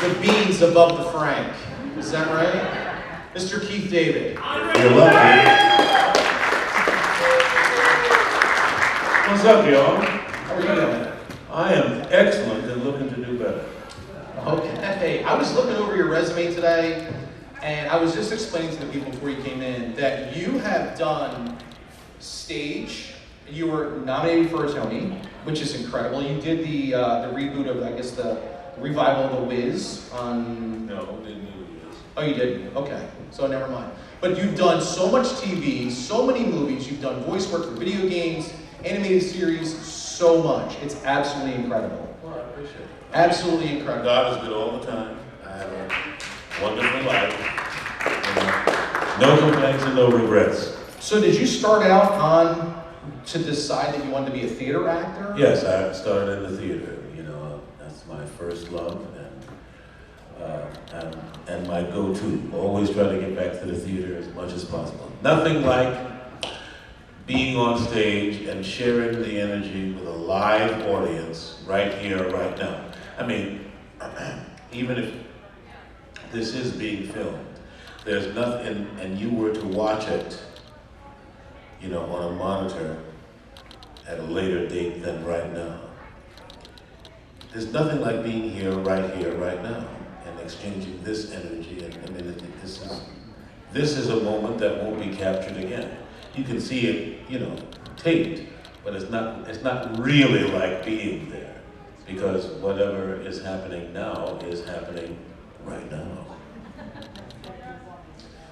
the beans above the frank. Is that right? Mr. Keith David. You're lucky. What's up, y'all? How are you doing? I am excellent and looking to do better. Okay. I was looking over your resume today, and I was just explaining to the people before you came in that you have done stage. You were nominated for a Tony, which is incredible. You did the reboot of, I guess, the revival of The Wiz on... No, didn't do this. Oh, you did? Okay. So never mind. But you've done so much TV, so many movies. You've done voice work for video games, animated series, so much. It's absolutely incredible. Well, I appreciate it. Absolutely incredible. God is good all the time. I have a wonderful life. No complaints and no regrets. So did you start out on to decide that you wanted to be a theater actor? Yes, I started in the theater. You know, that's my first love and my go-to. Always try to get back to the theater as much as possible. Nothing like being on stage and sharing the energy with a live audience right here, right now. I mean, even if this is being filmed, there's nothing, and you were to watch it, you know, on a monitor at a later date than right now. There's nothing like being here, right now, and exchanging this energy. And I mean, this is a moment that won't be captured again. You can see it, you know, taped, but it's not really like being there, because whatever is happening now is happening right now.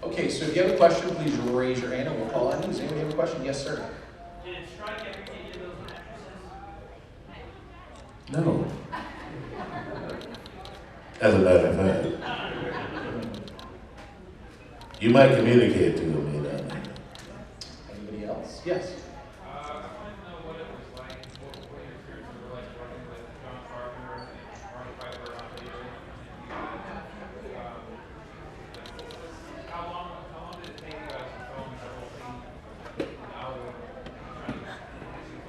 Okay, so if you have a question, please raise your hand and we'll call on you. Does anybody have a question? Yes, sir. Did it strike every any of those mattresses? No. As a matter of fact, you might communicate to me that. Anybody else? Yes. I wanted to know what it was like, what your experiences were like working with John Carpenter and Marty Piper on video. How long did it take you guys to film the whole thing? Now trying to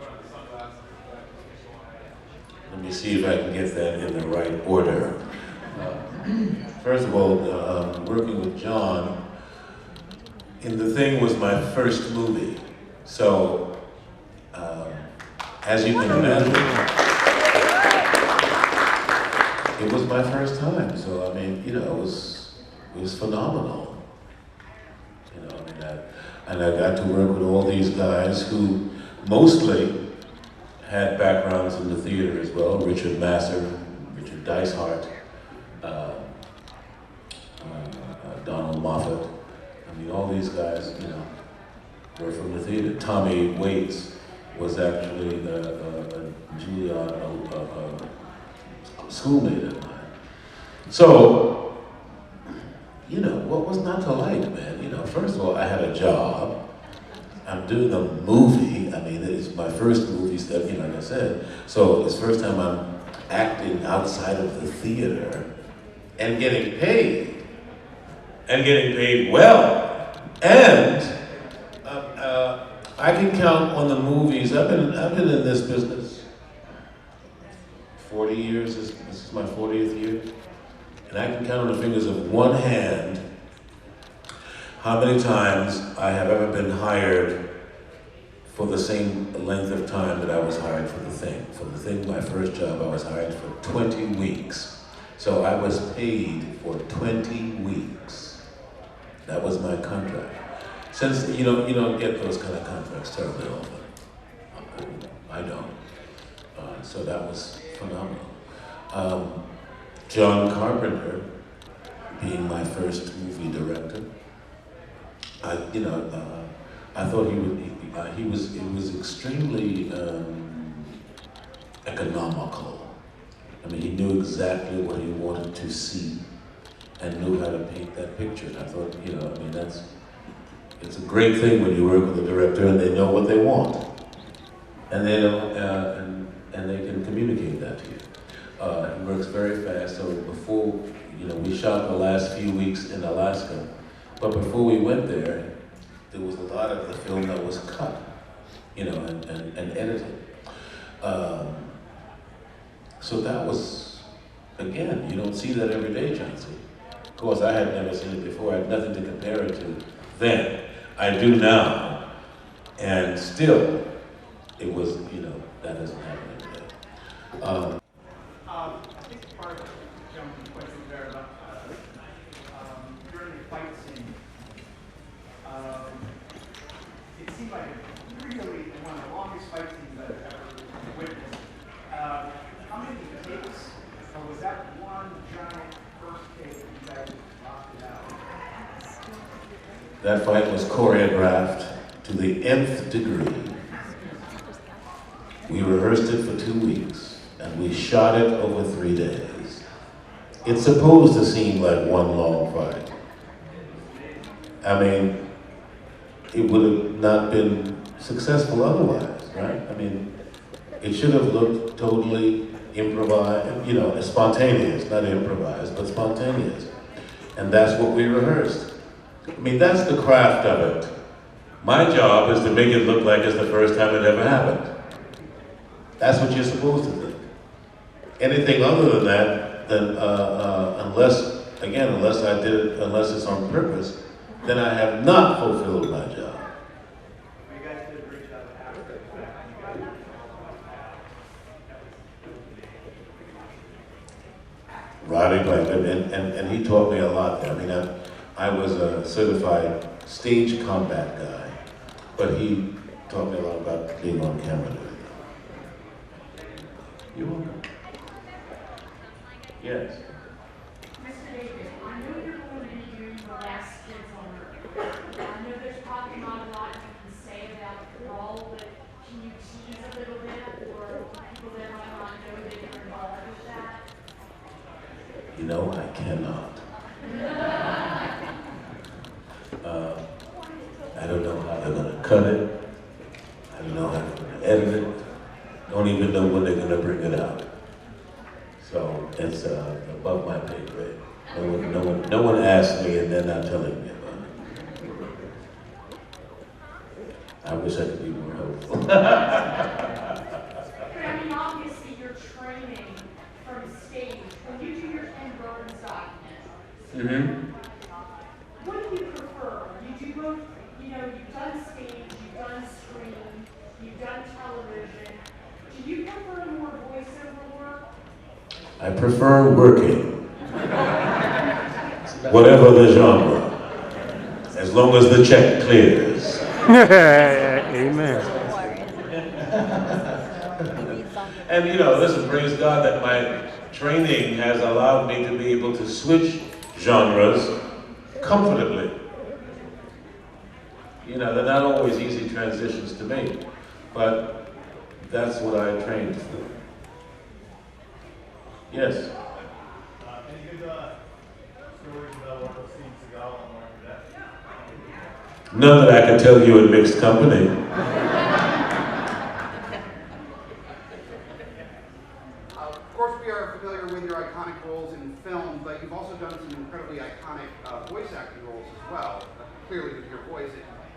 put on the sunglasses and Let me see if I can get that in the right order. First of all, working with John, and The Thing was my first movie. So, as you can imagine, it was my first time. So, I mean, you know, it was phenomenal. You know, I mean, and I got to work with all these guys who mostly had backgrounds in the theater as well. Richard Masser, Richard Dicehart, Donald Moffat. I mean, all these guys, you know, were from the theater. Tommy Waits was actually a Juilliard schoolmate of mine. So, you know, what was not to like, man? You know, first of all, I had a job. I'm doing a movie. I mean, it's my first movie stuff, you know, like I said. So it's the first time I'm acting outside of the theater and getting paid. And getting paid well. And I can count on the movies. I've been in this business 40 years. This is my 40th year. And I can count on the fingers of one hand how many times I have ever been hired for the same length of time that I was hired for The Thing. For The Thing, my first job, I was hired for 20 weeks. So I was paid for 20 weeks. That was my contract. Since you don't get those kind of contracts terribly often. I don't. So that was phenomenal. John Carpenter, being my first movie director, I thought it was extremely economical. I mean, he knew exactly what he wanted to see and knew how to paint that picture. And I thought, you know, I mean, it's a great thing when you work with a director and they know what they want, and they know, and they can communicate that to you. He works very fast. So before, you know, we shot the last few weeks in Alaska, but before we went there was a lot of the film that was cut, you know, and edited. So that was again, you don't see that every day, Chauncey. Of course, I had never seen it before. I had nothing to compare it to then. I do now, and still, it was, that doesn't happen every day. I think part of Jonathan's question there about during the fight scene, it seemed like a really one of the longest fight scenes I've ever witnessed. How many takes, or was that one giant first take that you guys knocked it out? That fight was choreographed to the nth degree. We rehearsed it for 2 weeks, and we shot it over 3 days. It's supposed to seem like one long fight. I mean, it would have not been successful otherwise, right? I mean, it should have looked totally improvised, spontaneous, not improvised, but spontaneous. And that's what we rehearsed. I mean, that's the craft of it. My job is to make it look like it's the first time it ever happened. That's what you're supposed to think. Anything other than that, then unless it's on purpose, then I have not fulfilled my job. You guys did a great job after the fact. You guys Roddy Blankenship, and he taught me a lot there. I mean, I was a certified stage combat guy, but he taught me a lot about being on camera. You're welcome. Yes. Mr. Davis, I know you're going to be doing the last kids on Earth. I know there's probably not a lot you can say about the role, but can you tease a little bit for people that might not know that you're involved with that? I cannot. I don't know how they're going to cut it. I don't know how they're going to edit it. Don't even know when they're going to bring it out. So it's above my pay grade. No one asked me, and they're not telling me about it. I wish I could be more helpful. But I mean, obviously you're training from stage. When you do your Ken Burns documentary, Mm-hmm. what do you prefer? You do both, you've done stage, you've done screen, you've done television. Do you prefer more voiceover work? I prefer working. Whatever the genre. As long as the check clears. Amen. And listen, praise God that my training has allowed me to be able to switch genres comfortably. They're not always easy transitions to make, but that's what I trained for. Yes? Any good stories about what was seen Seagal and Mark that? None that I can tell you in mixed company. Of course, we are familiar with your iconic roles in film, but you've also done some incredibly iconic voice acting roles as well. Clearly, with your voice,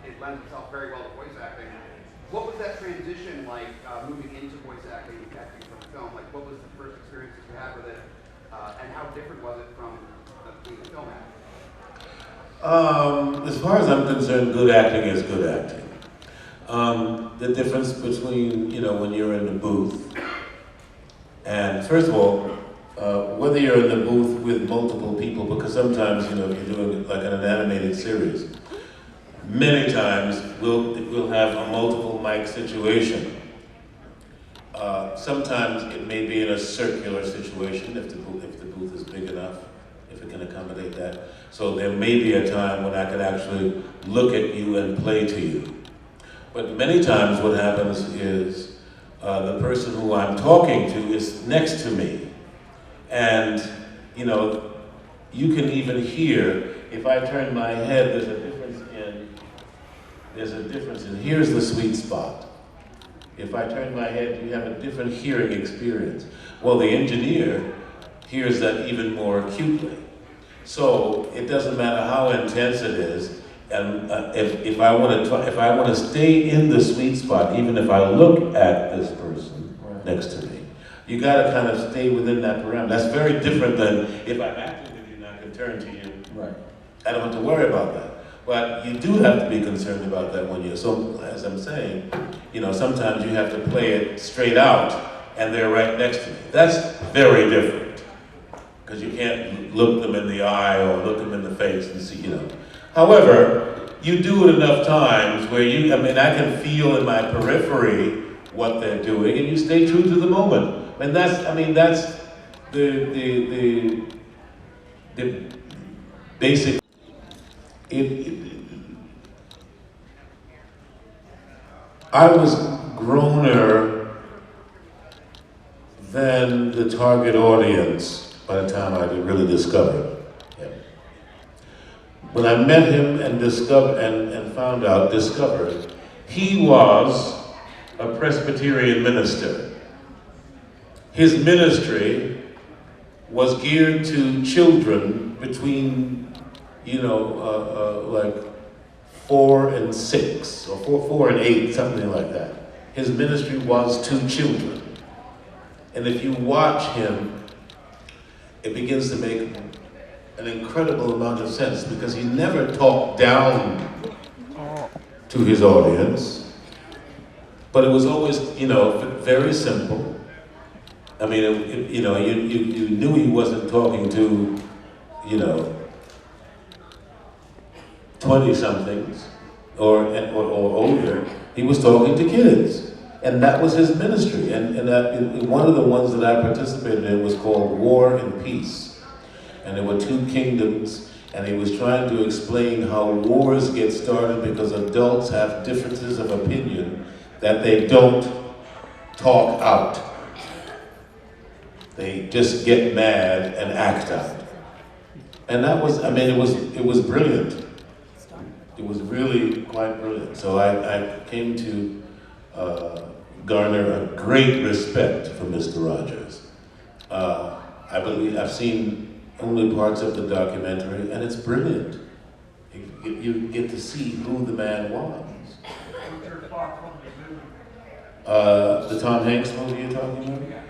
it lends itself very well to voice acting. What was that transition like, moving into voice acting from film? Like, what was the first experiences you had with it, and how different was it from being a film actor? As far as I'm concerned, good acting is good acting. The difference between, when you're in the booth, and first of all, whether you're in the booth with multiple people, because sometimes, if you're doing like an animated series, many times we'll have a multiple mic situation. Sometimes it may be in a circular situation if the booth is big enough, if it can accommodate that. So there may be a time when I can actually look at you and play to you. But many times what happens is the person who I'm talking to is next to me. And, you can even hear, if I turn my head, there's a difference in, here's the sweet spot. If I turn my head, you have a different hearing experience. Well, the engineer hears that even more acutely. So it doesn't matter how intense it is, and if I want to stay in the sweet spot, even if I look at this person next to me, You got to kind of stay within that parameter. That's very different than if I'm acting with you and I can turn to you. Right. I don't have to worry about that. But you do have to be concerned about that when you're, so as I'm saying, sometimes you have to play it straight out and they're right next to you. That's very different. Because you can't look them in the eye or look them in the face and see, However, you do it enough times where I can feel in my periphery what they're doing and you stay true to the moment. And that's the basic. I was growner than the target audience by the time I really discovered him. When I met him and discovered, he was a Presbyterian minister. His ministry was geared to children between, like 4 and 6, or 4 and 8, something like that. His ministry was to children. And if you watch him, it begins to make an incredible amount of sense because he never talked down to his audience, but it was always, very simple. I mean, you knew he wasn't talking to, 20-somethings or older. He was talking to kids, and that was his ministry. And one of the ones that I participated in was called War and Peace, and there were 2 kingdoms. And he was trying to explain how wars get started because adults have differences of opinion that they don't talk out. They just get mad and act out. And that was, it was brilliant. It was really quite brilliant. So I came to garner a great respect for Mr. Rogers. I believe I've seen only parts of the documentary, and it's brilliant. You get to see who the man was. The Tom Hanks movie you're talking about?